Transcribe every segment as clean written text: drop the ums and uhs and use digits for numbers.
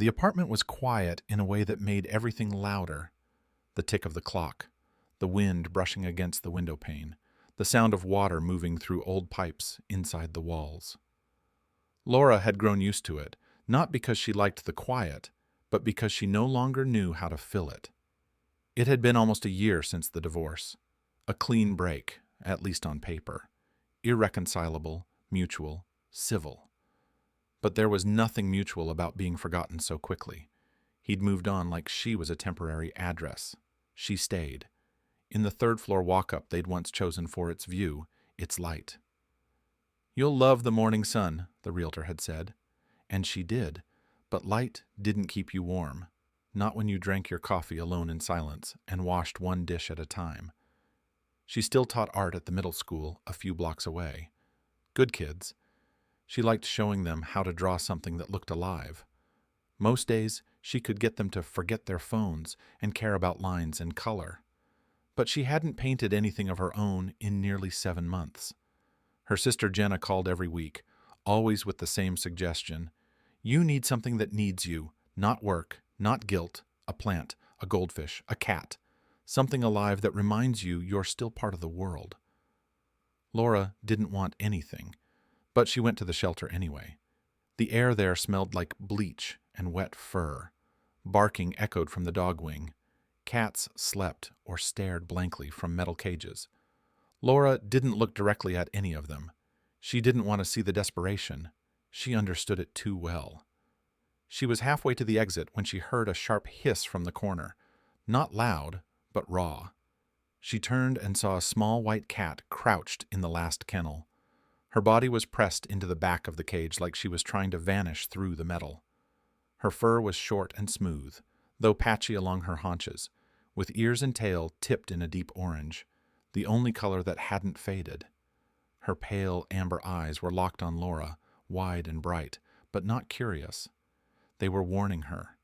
The apartment was quiet in a way that made everything louder. The tick of the clock, the wind brushing against the window pane, the sound of water moving through old pipes inside the walls. Laura had grown used to it, not because she liked the quiet, but because she no longer knew how to fill it. It had been almost a year since the divorce. A clean break, at least on paper. Irreconcilable, mutual, civil. But there was nothing mutual about being forgotten so quickly. He'd moved on like she was a temporary address. She stayed. In the third-floor walk-up they'd once chosen for its view, its light. "You'll love the morning sun," the realtor had said. And she did, but light didn't keep you warm. Not when you drank your coffee alone in silence and washed one dish at a time. She still taught art at the middle school a few blocks away. Good kids. She liked showing them how to draw something that looked alive. Most days, she could get them to forget their phones and care about lines and color. But she hadn't painted anything of her own in nearly 7 months. Her sister Jenna called every week, always with the same suggestion. You need something that needs you, not work, not guilt, a plant, a goldfish, a cat, something alive that reminds you you're still part of the world. Laura didn't want anything, but she went to the shelter anyway. The air there smelled like bleach and wet fur. Barking echoed from the dog wing. Cats slept or stared blankly from metal cages. Laura didn't look directly at any of them. She didn't want to see the desperation. She understood it too well. She was halfway to the exit when she heard a sharp hiss from the corner. Not loud, but raw. She turned and saw a small white cat crouched in the last kennel. Her body was pressed into the back of the cage like she was trying to vanish through the metal. Her fur was short and smooth, though patchy along her haunches, with ears and tail tipped in a deep orange, the only color that hadn't faded. Her pale amber eyes were locked on Laura, wide and bright, but not curious. They were warning her.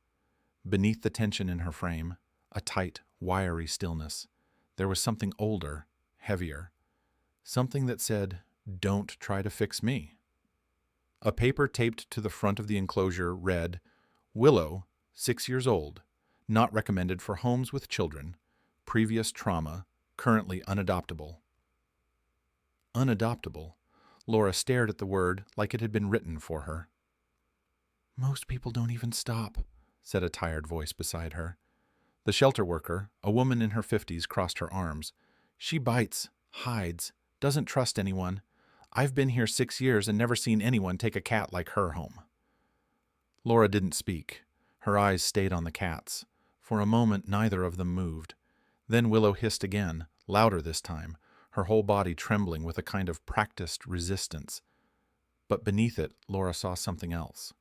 Beneath the tension in her frame, a tight, wiry stillness, there was something older, heavier. Something that said, "Don't try to fix me." A paper taped to the front of the enclosure read, "Willow, 6 years old, not recommended for homes with children, previous trauma, currently unadoptable." Unadoptable. Laura stared at the word like it had been written for her. "Most people don't even stop," said a tired voice beside her. The shelter worker, a woman in her 50s, crossed her arms. "She bites, hides, doesn't trust anyone. I've been here 6 years and never seen anyone take a cat like her home." Laura didn't speak. Her eyes stayed on the cats. For a moment, neither of them moved. Then Willow hissed again, louder this time, her whole body trembling with a kind of practiced resistance. But beneath it, Laura saw something else.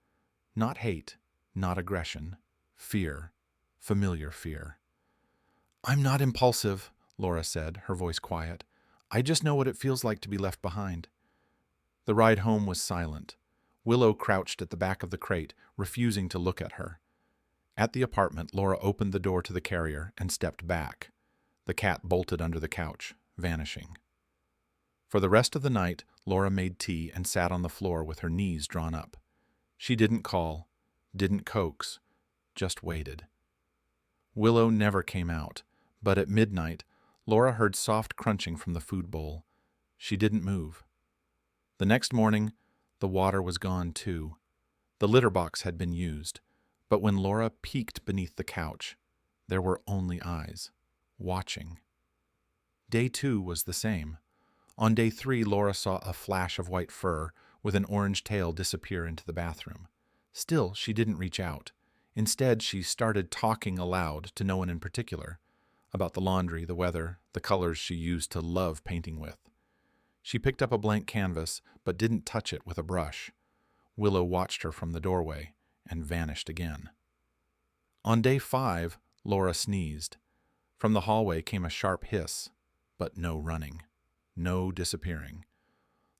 Not hate, not aggression. Fear. Familiar fear. "I'm not impulsive," Laura said, her voice quiet. "I just know what it feels like to be left behind." The ride home was silent. Willow crouched at the back of the crate, refusing to look at her. At the apartment, Laura opened the door to the carrier and stepped back. The cat bolted under the couch, vanishing. For the rest of the night, Laura made tea and sat on the floor with her knees drawn up. She didn't call, didn't coax, just waited. Willow never came out, but at midnight, Laura heard soft crunching from the food bowl. She didn't move. The next morning, the water was gone too. The litter box had been used, but when Laura peeked beneath the couch, there were only eyes, watching. Day 2 was the same. On day 3, Laura saw a flash of white fur with an orange tail disappear into the bathroom. Still, she didn't reach out. Instead, she started talking aloud to no one in particular, about the laundry, the weather, the colors she used to love painting with. She picked up a blank canvas, but didn't touch it with a brush. Willow watched her from the doorway and vanished again. On day 5, Laura sneezed. From the hallway came a sharp hiss, but no running, no disappearing.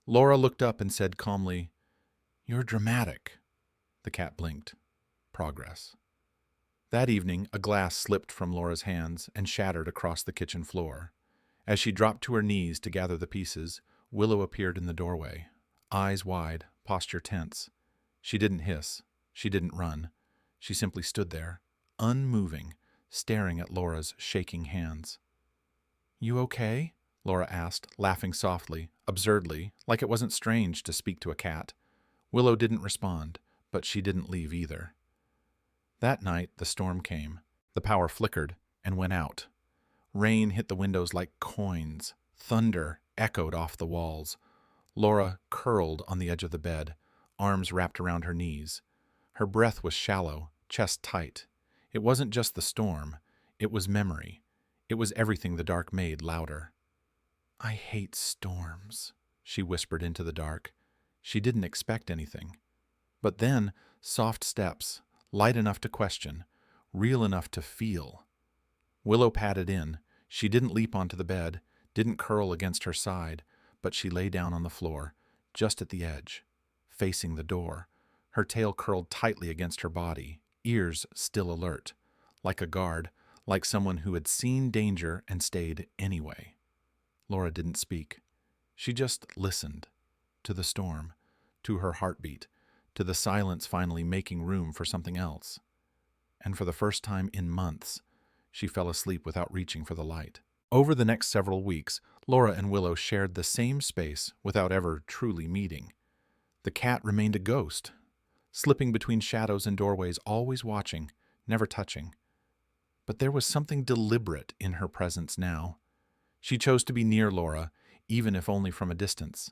Laura looked up and said calmly, "You're dramatic." The cat blinked. Progress. That evening, a glass slipped from Laura's hands and shattered across the kitchen floor. As she dropped to her knees to gather the pieces, Willow appeared in the doorway, eyes wide, posture tense. She didn't hiss. She didn't run. She simply stood there, unmoving, staring at Laura's shaking hands. "You okay?" Laura asked, laughing softly, absurdly, like it wasn't strange to speak to a cat. Willow didn't respond, but she didn't leave either. That night, the storm came. The power flickered and went out. Rain hit the windows like coins. Thunder echoed off the walls. Laura curled on the edge of the bed, arms wrapped around her knees. Her breath was shallow, chest tight. It wasn't just the storm. It was memory. It was everything the dark made louder. "I hate storms," she whispered into the dark. She didn't expect anything. But then, soft steps, light enough to question, real enough to feel. Willow padded in. She didn't leap onto the bed, didn't curl against her side, but she lay down on the floor, just at the edge, facing the door, her tail curled tightly against her body, ears still alert, like a guard, like someone who had seen danger and stayed anyway. Laura didn't speak. She just listened, to the storm, to her heartbeat, to the silence finally making room for something else. And for the first time in months, she fell asleep without reaching for the light. Over the next several weeks, Laura and Willow shared the same space without ever truly meeting. The cat remained a ghost, slipping between shadows and doorways, always watching, never touching. But there was something deliberate in her presence now. She chose to be near Laura, even if only from a distance.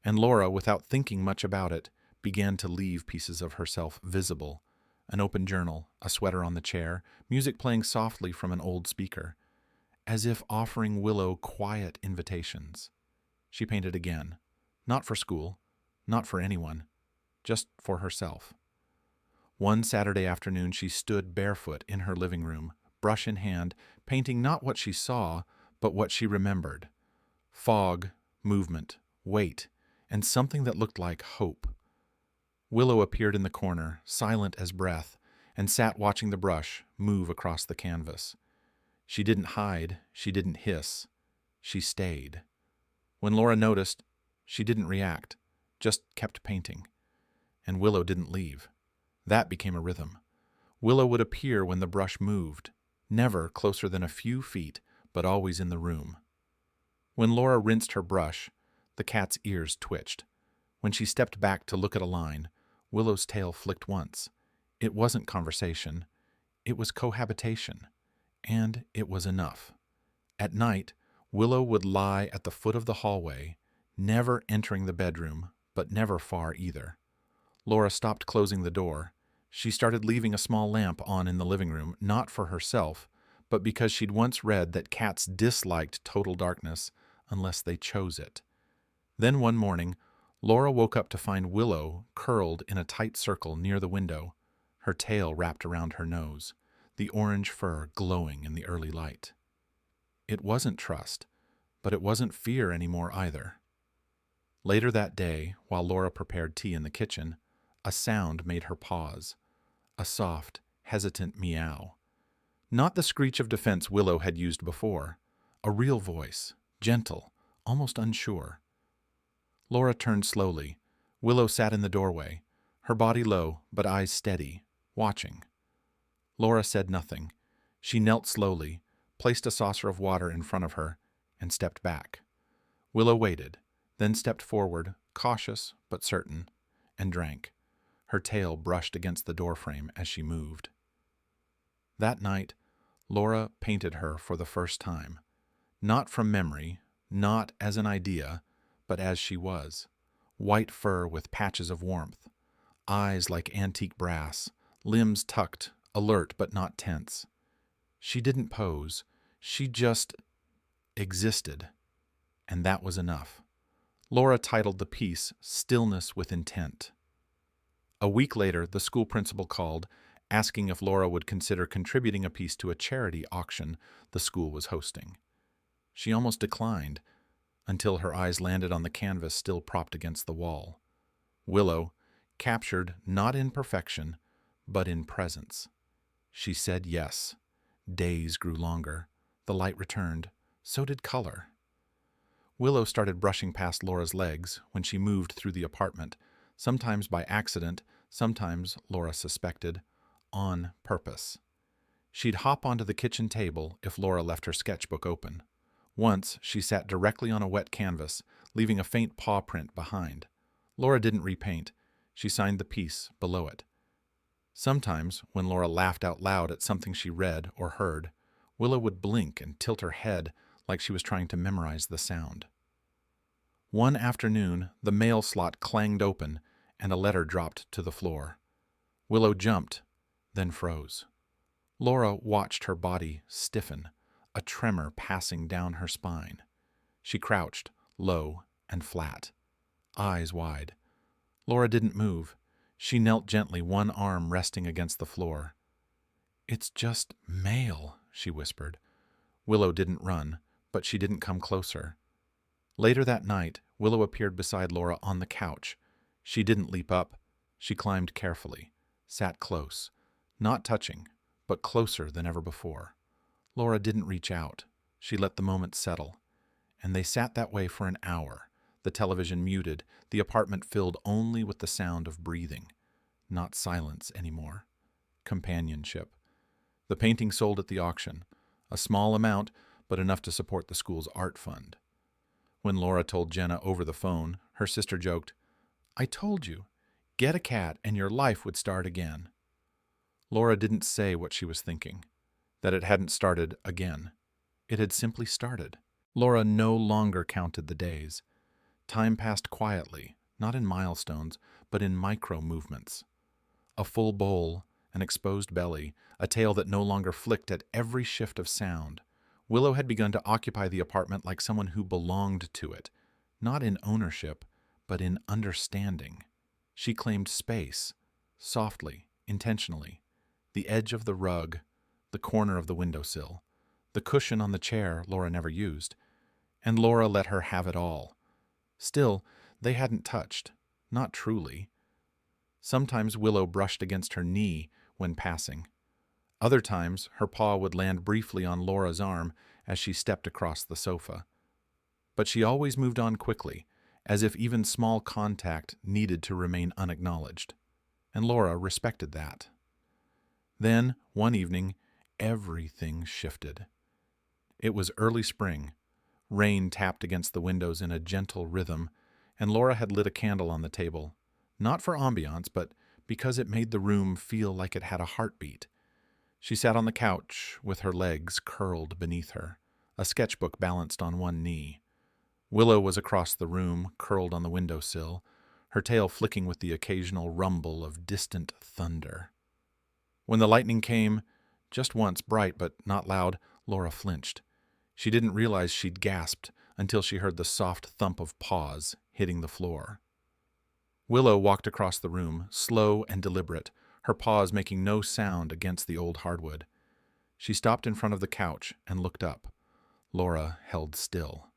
And Laura, without thinking much about it, began to leave pieces of herself visible. An open journal, a sweater on the chair, music playing softly from an old speaker, as if offering Willow quiet invitations. She painted again, not for school, not for anyone, just for herself. One Saturday afternoon she stood barefoot in her living room, brush in hand, painting not what she saw, but what she remembered. Fog, movement, weight, and something that looked like hope. Willow appeared in the corner, silent as breath, and sat watching the brush move across the canvas. She didn't hide, she didn't hiss. She stayed. When Laura noticed, she didn't react, just kept painting. And Willow didn't leave. That became a rhythm. Willow would appear when the brush moved, never closer than a few feet, but always in the room. When Laura rinsed her brush, the cat's ears twitched. When she stepped back to look at a line, Willow's tail flicked once. It wasn't conversation. It was cohabitation. And it was enough. At night, Willow would lie at the foot of the hallway, never entering the bedroom, but never far either. Laura stopped closing the door. She started leaving a small lamp on in the living room, not for herself, but because she'd once read that cats disliked total darkness unless they chose it. Then one morning, Laura woke up to find Willow curled in a tight circle near the window, her tail wrapped around her nose, the orange fur glowing in the early light. It wasn't trust, but it wasn't fear anymore either. Later that day, while Laura prepared tea in the kitchen, a sound made her pause, a soft, hesitant meow. Not the screech of defense Willow had used before, a real voice, gentle, almost unsure. Laura turned slowly. Willow sat in the doorway, her body low but eyes steady, watching. Laura said nothing. She knelt slowly, placed a saucer of water in front of her, and stepped back. Willow waited, then stepped forward, cautious but certain, and drank. Her tail brushed against the doorframe as she moved. That night, Laura painted her for the first time. Not from memory, not as an idea, but as she was. White fur with patches of warmth, eyes like antique brass, limbs tucked, alert but not tense. She didn't pose, she just existed, and that was enough. Laura titled the piece Stillness with Intent. A week later, the school principal called, asking if Laura would consider contributing a piece to a charity auction the school was hosting. She almost declined, until her eyes landed on the canvas still propped against the wall. Willow, captured not in perfection, but in presence. She said yes. Days grew longer. The light returned. So did color. Willow started brushing past Laura's legs when she moved through the apartment, sometimes by accident, sometimes, Laura suspected, on purpose. She'd hop onto the kitchen table if Laura left her sketchbook open. Once, she sat directly on a wet canvas, leaving a faint paw print behind. Laura didn't repaint. She signed the piece below it. Sometimes, when Laura laughed out loud at something she read or heard, Willow would blink and tilt her head like she was trying to memorize the sound. One afternoon, the mail slot clanged open and a letter dropped to the floor. Willow jumped, then froze. Laura watched her body stiffen, a tremor passing down her spine. She crouched, low and flat, eyes wide. Laura didn't move. She knelt gently, one arm resting against the floor. "It's just mail," she whispered. Willow didn't run, but she didn't come closer. Later that night, Willow appeared beside Laura on the couch. She didn't leap up. She climbed carefully, sat close, not touching, but closer than ever before. Laura didn't reach out. She let the moment settle. And they sat that way for an hour, the television muted, the apartment filled only with the sound of breathing. Not silence anymore. Companionship. The painting sold at the auction. A small amount, but enough to support the school's art fund. When Laura told Jenna over the phone, her sister joked, "I told you, get a cat and your life would start again." Laura didn't say what she was thinking, that it hadn't started again. It had simply started. Laura no longer counted the days. Time passed quietly, not in milestones, but in micro-movements. A full bowl, an exposed belly, a tail that no longer flicked at every shift of sound. Willow had begun to occupy the apartment like someone who belonged to it, not in ownership, but in understanding. She claimed space, softly, intentionally. The edge of the rug, the corner of the windowsill, the cushion on the chair Laura never used, and Laura let her have it all. Still, they hadn't touched, not truly. Sometimes Willow brushed against her knee when passing. Other times, her paw would land briefly on Laura's arm as she stepped across the sofa. But she always moved on quickly, as if even small contact needed to remain unacknowledged. And Laura respected that. Then, one evening, everything shifted. It was early spring. Rain tapped against the windows in a gentle rhythm, and Laura had lit a candle on the table, not for ambiance, but because it made the room feel like it had a heartbeat. She sat on the couch with her legs curled beneath her, a sketchbook balanced on one knee. Willow was across the room, curled on the windowsill, her tail flicking with the occasional rumble of distant thunder. When the lightning came, just once, bright but not loud, Laura flinched. She didn't realize she'd gasped until she heard the soft thump of paws hitting the floor. Willow walked across the room, slow and deliberate, her paws making no sound against the old hardwood. She stopped in front of the couch and looked up. Laura held still.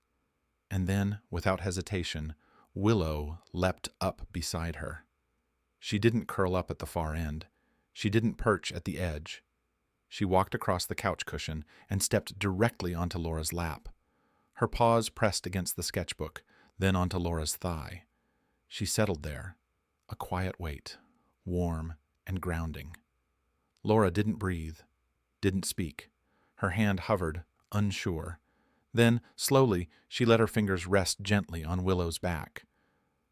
And then, without hesitation, Willow leapt up beside her. She didn't curl up at the far end. She didn't perch at the edge. She walked across the couch cushion and stepped directly onto Laura's lap. Her paws pressed against the sketchbook, then onto Laura's thigh. She settled there, a quiet weight, warm and grounding. Laura didn't breathe, didn't speak. Her hand hovered, unsure. Then, slowly, she let her fingers rest gently on Willow's back.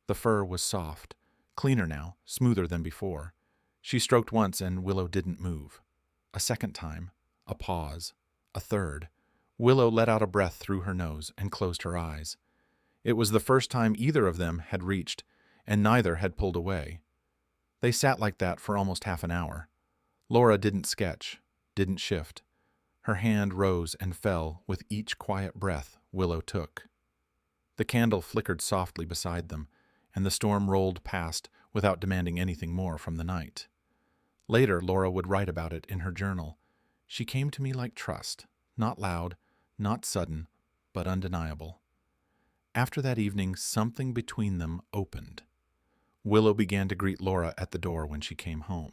The fur was soft, cleaner now, smoother than before. She stroked once and Willow didn't move. A second time, a pause, a third. Willow let out a breath through her nose and closed her eyes. It was the first time either of them had reached, and neither had pulled away. They sat like that for almost half an hour. Laura didn't sketch, didn't shift. Her hand rose and fell with each quiet breath Willow took. The candle flickered softly beside them, and the storm rolled past without demanding anything more from the night. Later, Laura would write about it in her journal. She came to me like trust, not loud, not sudden, but undeniable. After that evening, something between them opened. Willow began to greet Laura at the door when she came home.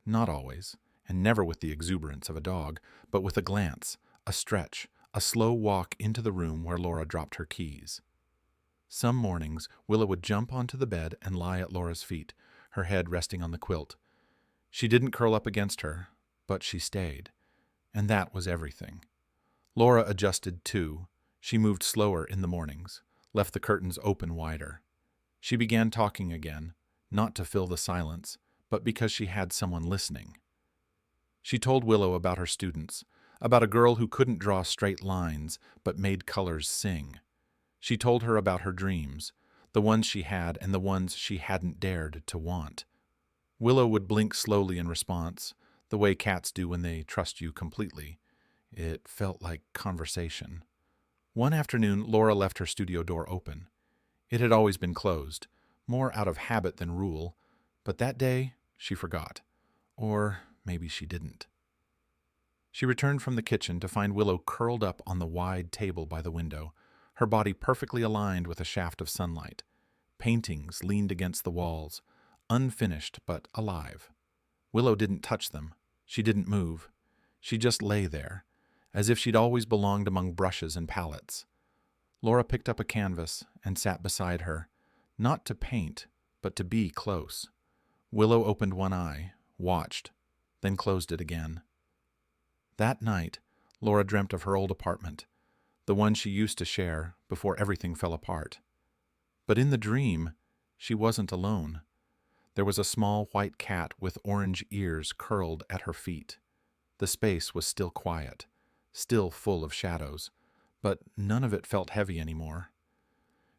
Not always, and never with the exuberance of a dog, but with a glance, a stretch, a slow walk into the room where Laura dropped her keys. Some mornings, Willow would jump onto the bed and lie at Laura's feet, her head resting on the quilt. She didn't curl up against her, but she stayed, and that was everything. Laura adjusted too. She moved slower in the mornings, left the curtains open wider. She began talking again, not to fill the silence, but because she had someone listening. She told Willow about her students, about a girl who couldn't draw straight lines but made colors sing. She told her about her dreams, the ones she had and the ones she hadn't dared to want. Willow would blink slowly in response, the way cats do when they trust you completely. It felt like conversation. One afternoon, Laura left her studio door open. It had always been closed, more out of habit than rule, but that day she forgot. Or maybe she didn't. She returned from the kitchen to find Willow curled up on the wide table by the window, her body perfectly aligned with a shaft of sunlight. Paintings leaned against the walls, unfinished but alive. Willow didn't touch them. She didn't move. She just lay there, as if she'd always belonged among brushes and palettes. Laura picked up a canvas and sat beside her, not to paint, but to be close. Willow opened one eye, watched, then closed it again. That night, Laura dreamt of her old apartment, the one she used to share before everything fell apart. But in the dream, she wasn't alone. There was a small white cat with orange ears curled at her feet. The space was still quiet, still full of shadows, but none of it felt heavy anymore.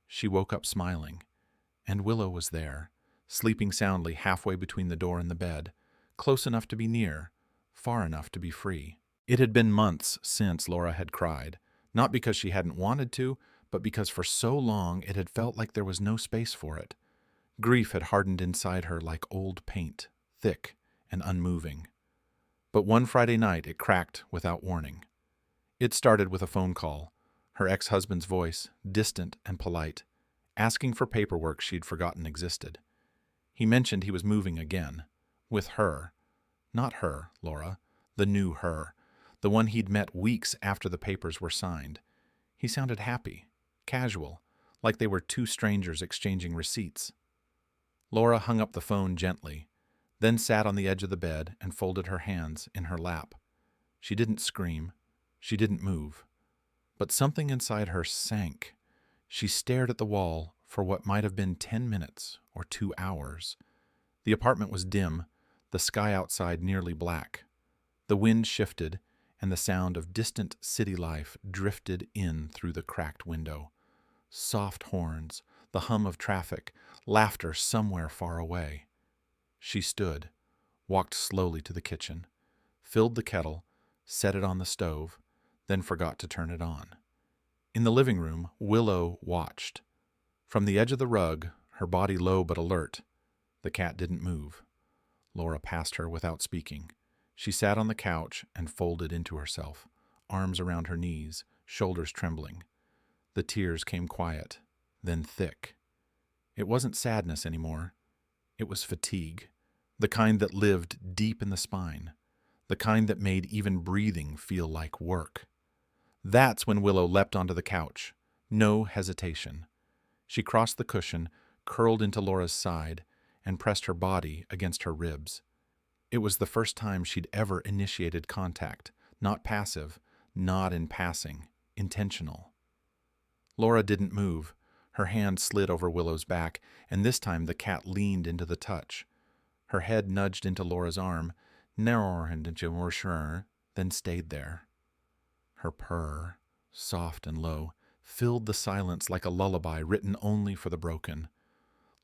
She woke up smiling, and Willow was there, sleeping soundly halfway between the door and the bed, close enough to be near, far enough to be free. It had been months since Laura had cried, not because she hadn't wanted to, but because for so long it had felt like there was no space for it. Grief had hardened inside her like old paint, thick and unmoving. But one Friday night it cracked without warning. It started with a phone call, her ex-husband's voice, distant and polite, asking for paperwork she'd forgotten existed. He mentioned he was moving again, with her. Not her, Laura, the new her, the one he'd met weeks after the papers were signed. He sounded happy, casual, like they were two strangers exchanging receipts. Laura hung up the phone gently, then sat on the edge of the bed and folded her hands in her lap. She didn't scream. She didn't move. But something inside her sank. She stared at the wall for what might have been 10 minutes or 2 hours. The apartment was dim, the sky outside nearly black. The wind shifted, and the sound of distant city life drifted in through the cracked window. Soft horns, the hum of traffic, laughter somewhere far away. She stood, walked slowly to the kitchen, filled the kettle, set it on the stove, then forgot to turn it on. In the living room, Willow watched. From the edge of the rug, her body low but alert, the cat didn't move. Laura passed her without speaking. She sat on the couch and folded into herself, arms around her knees, shoulders trembling. The tears came quiet, then thick. It wasn't sadness anymore. It was fatigue, the kind that lived deep in the spine, the kind that made even breathing feel like work. That's when Willow leapt onto the couch. No hesitation. She crossed the cushion, curled into Laura's side, and pressed her body against her ribs. It was the first time she'd ever initiated contact, not passive, not in passing, intentional. Laura didn't move. Her hand slid over Willow's back, and this time the cat leaned into the touch. Her head nudged into Laura's arm, then stayed there. Her purr, soft and low, filled the silence like a lullaby written only for the broken.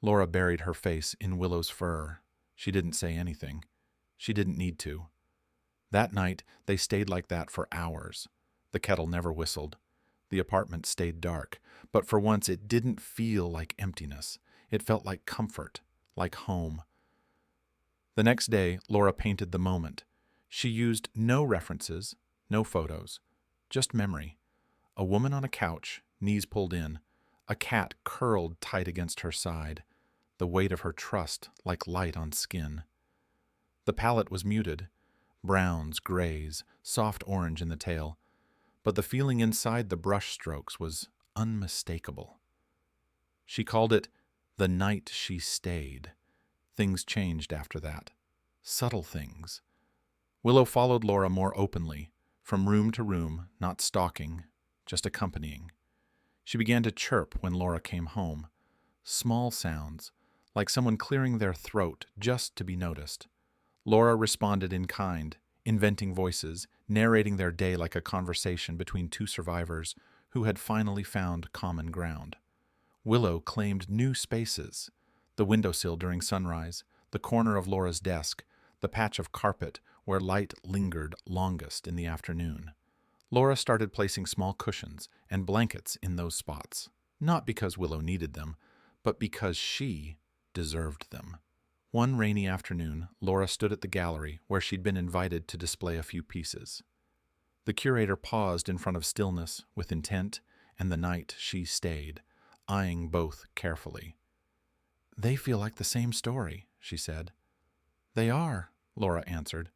Laura buried her face in Willow's fur. She didn't say anything. She didn't need to. That night, they stayed like that for hours. The kettle never whistled. The apartment stayed dark, but for once it didn't feel like emptiness. It felt like comfort, like home. The next day, Laura painted the moment. She used no references, no photos, just memory. A woman on a couch, knees pulled in, a cat curled tight against her side, the weight of her trust like light on skin. The palette was muted, browns, grays, soft orange in the tail, but the feeling inside the brush strokes was unmistakable. She called it the night she stayed. Things changed after that. Subtle things. Willow followed Laura more openly, from room to room, not stalking, just accompanying. She began to chirp when Laura came home. Small sounds, like someone clearing their throat just to be noticed. Laura responded in kind, inventing voices, narrating their day like a conversation between two survivors who had finally found common ground. Willow claimed new spaces: the windowsill during sunrise, the corner of Laura's desk, the patch of carpet where light lingered longest in the afternoon. Laura started placing small cushions and blankets in those spots, not because Willow needed them, but because she deserved them. One rainy afternoon, Laura stood at the gallery where she'd been invited to display a few pieces. The curator paused in front of Stillness with Intent and The Night She Stayed, eyeing both carefully. "They feel like the same story," she said. "They are," Laura answered.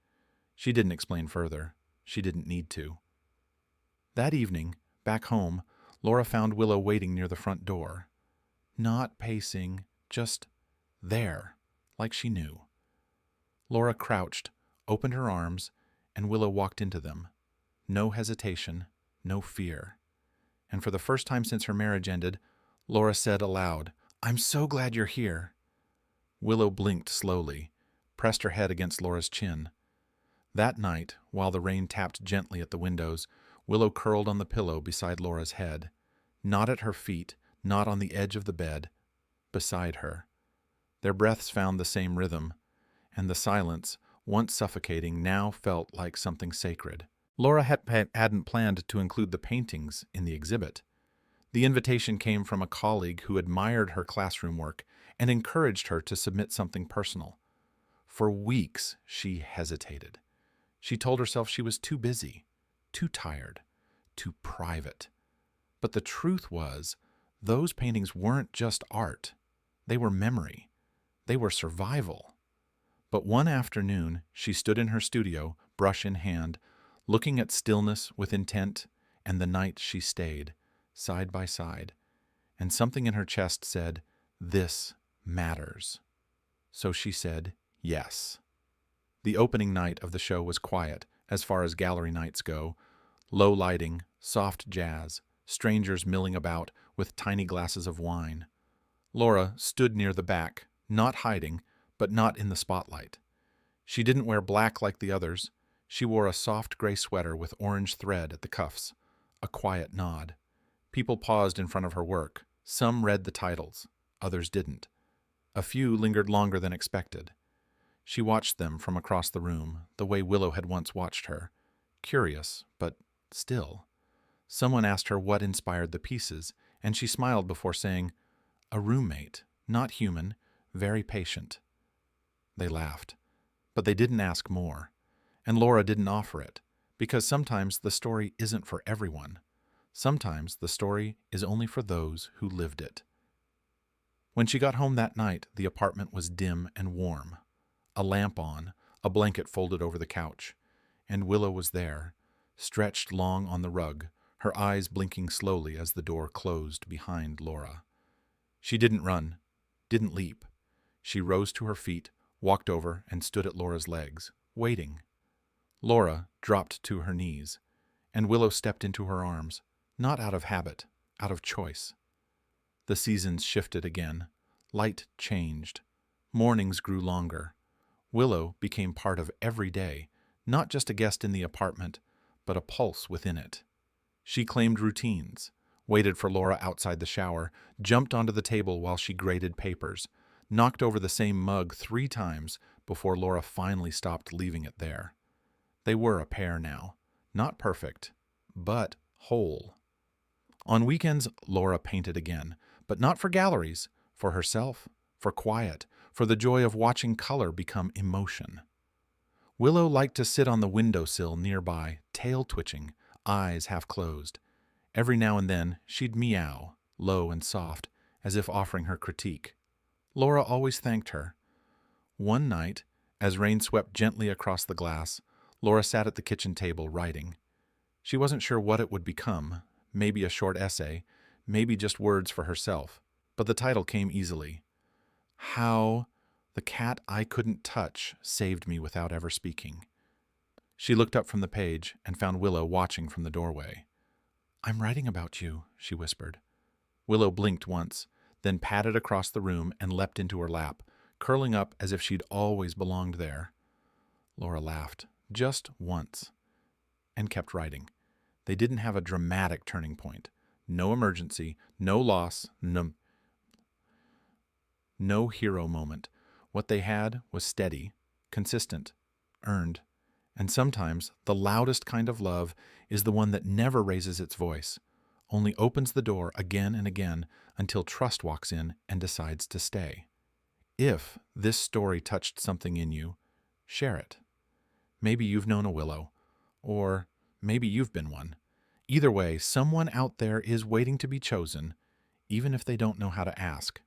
She didn't explain further. She didn't need to. That evening, back home, Laura found Willow waiting near the front door. Not pacing, just there, like she knew. Laura crouched, opened her arms, and Willow walked into them. No hesitation, no fear. And for the first time since her marriage ended, Laura said aloud, "I'm so glad you're here." Willow blinked slowly, pressed her head against Laura's chin. That night, while the rain tapped gently at the windows, Willow curled on the pillow beside Laura's head. Not at her feet, not on the edge of the bed, beside her. Their breaths found the same rhythm, and the silence, once suffocating, now felt like something sacred. Laura hadn't planned to include the paintings in the exhibit. The invitation came from a colleague who admired her classroom work and encouraged her to submit something personal. For weeks, she hesitated. She told herself she was too busy, too tired, too private. But the truth was, those paintings weren't just art. They were memory. They were survival. But one afternoon, she stood in her studio, brush in hand, looking at Stillness with Intent and The Night She Stayed, side by side, and something in her chest said, "This matters." So she said, yes. The opening night of the show was quiet, as far as gallery nights go. Low lighting, soft jazz, strangers milling about with tiny glasses of wine. Laura stood near the back, not hiding, but not in the spotlight. She didn't wear black like the others. She wore a soft gray sweater with orange thread at the cuffs. A quiet nod. People paused in front of her work. Some read the titles. Others didn't. A few lingered longer than expected. She watched them from across the room, the way Willow had once watched her. Curious, but still. Someone asked her what inspired the pieces, and she smiled before saying, "A roommate, not human, very patient." They laughed, but they didn't ask more. And Laura didn't offer it, because sometimes the story isn't for everyone. Sometimes the story is only for those who lived it. When she got home that night, the apartment was dim and warm. A lamp on, a blanket folded over the couch, and Willow was there, stretched long on the rug, her eyes blinking slowly as the door closed behind Laura. She didn't run, didn't leap. She rose to her feet, walked over, and stood at Laura's legs, waiting. Laura dropped to her knees, and Willow stepped into her arms, not out of habit, out of choice. The seasons shifted again. Light changed. Mornings grew longer. Willow became part of every day, not just a guest in the apartment, but a pulse within it. She claimed routines, waited for Laura outside the shower, jumped onto the table while she graded papers, knocked over the same mug 3 times before Laura finally stopped leaving it there. They were a pair now, not perfect, but whole. On weekends, Laura painted again, but not for galleries, for herself, for quiet, for the joy of watching color become emotion. Willow liked to sit on the windowsill nearby, tail twitching, eyes half closed. Every now and then, she'd meow, low and soft, as if offering her critique. Laura always thanked her. One night, as rain swept gently across the glass, Laura sat at the kitchen table writing. She wasn't sure what it would become, maybe a short essay, maybe just words for herself, but the title came easily. How The cat I couldn't touch saved me without ever speaking. She looked up from the page and found Willow watching from the doorway. I'm writing about you, she whispered. Willow blinked once, then padded across the room and leapt into her lap, curling up as if she'd always belonged there. Laura laughed, just once, and kept writing. They didn't have a dramatic turning point. No emergency, no loss, no hero moment. What they had was steady, consistent, earned. And sometimes the loudest kind of love is the one that never raises its voice, only opens the door again and again until trust walks in and decides to stay. If this story touched something in you, share it. Maybe you've known a willow, or maybe you've been one. Either way, someone out there is waiting to be chosen, even if they don't know how to ask.